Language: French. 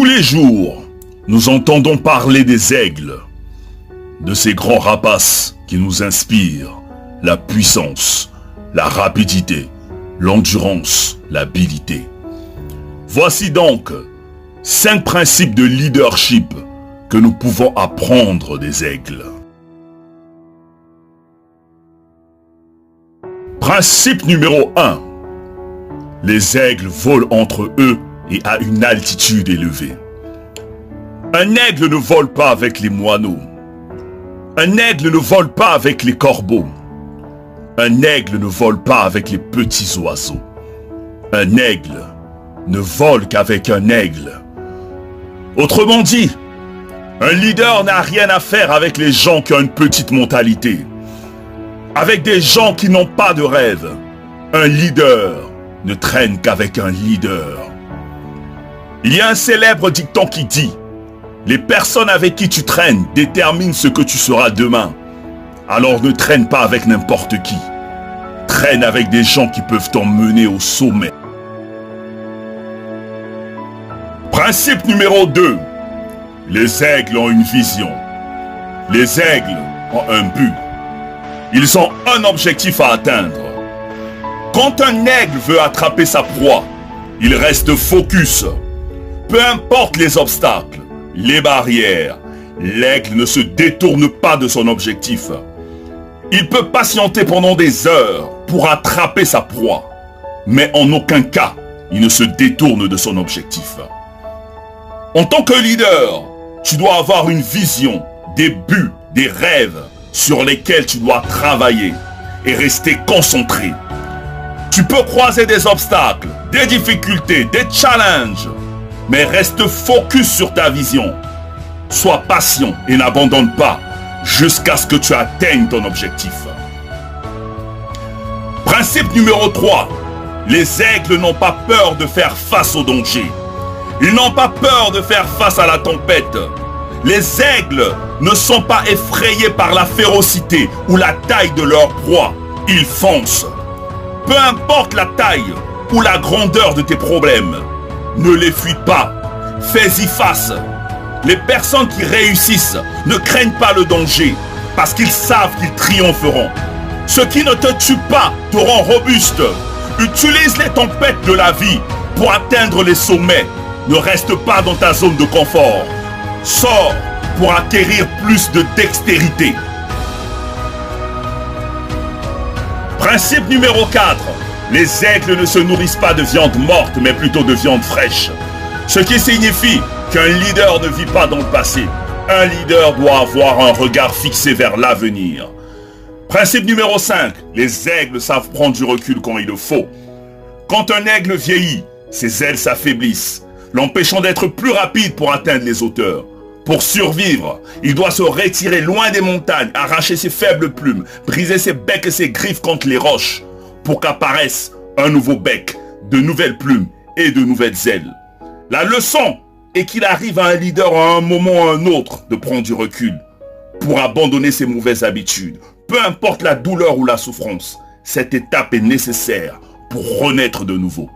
Tous les jours, nous entendons parler des aigles, de ces grands rapaces qui nous inspirent la puissance, la rapidité, l'endurance, l'habileté. Voici donc 5 principes de leadership que nous pouvons apprendre des aigles. Principe numéro 1. Les aigles volent entre eux et à une altitude élevée. Un aigle ne vole pas avec les moineaux. Un aigle ne vole pas avec les corbeaux. Un aigle ne vole pas avec les petits oiseaux. Un aigle ne vole qu'avec un aigle. Autrement dit, un leader n'a rien à faire avec les gens qui ont une petite mentalité. Avec des gens qui n'ont pas de rêve. Un leader ne traîne qu'avec un leader. Il y a un célèbre dicton qui dit « Les personnes avec qui tu traînes déterminent ce que tu seras demain. Alors ne traîne pas avec n'importe qui. Traîne avec des gens qui peuvent t'emmener au sommet. » Principe numéro 2. Les aigles ont une vision. Les aigles ont un but. Ils ont un objectif à atteindre. Quand un aigle veut attraper sa proie, il reste focus. Peu importe les obstacles, les barrières, l'aigle ne se détourne pas de son objectif. Il peut patienter pendant des heures pour attraper sa proie, mais en aucun cas, il ne se détourne de son objectif. En tant que leader, tu dois avoir une vision, des buts, des rêves sur lesquels tu dois travailler et rester concentré. Tu peux croiser des obstacles, des difficultés, des challenges, mais reste focus sur ta vision. Sois patient et n'abandonne pas jusqu'à ce que tu atteignes ton objectif. Principe numéro 3. Les aigles n'ont pas peur de faire face au danger. Ils n'ont pas peur de faire face à la tempête. Les aigles ne sont pas effrayés par la férocité ou la taille de leur proie. Ils foncent. Peu importe la taille ou la grandeur de tes problèmes, ne les fuis pas. Fais-y face. Les personnes qui réussissent ne craignent pas le danger parce qu'ils savent qu'ils triompheront. Ceux qui ne te tuent pas te rendent robuste. Utilise les tempêtes de la vie pour atteindre les sommets. Ne reste pas dans ta zone de confort. Sors pour acquérir plus de dextérité. Principe numéro 4. Les aigles ne se nourrissent pas de viande morte, mais plutôt de viande fraîche. Ce qui signifie qu'un leader ne vit pas dans le passé. Un leader doit avoir un regard fixé vers l'avenir. Principe numéro 5. Les aigles savent prendre du recul quand il le faut. Quand un aigle vieillit, ses ailes s'affaiblissent, l'empêchant d'être plus rapide pour atteindre les hauteurs. Pour survivre, il doit se retirer loin des montagnes, arracher ses faibles plumes, briser ses becs et ses griffes contre les roches, pour qu'apparaisse un nouveau bec, de nouvelles plumes et de nouvelles ailes. La leçon est qu'il arrive à un leader à un moment ou à un autre de prendre du recul, pour abandonner ses mauvaises habitudes. Peu importe la douleur ou la souffrance, cette étape est nécessaire pour renaître de nouveau.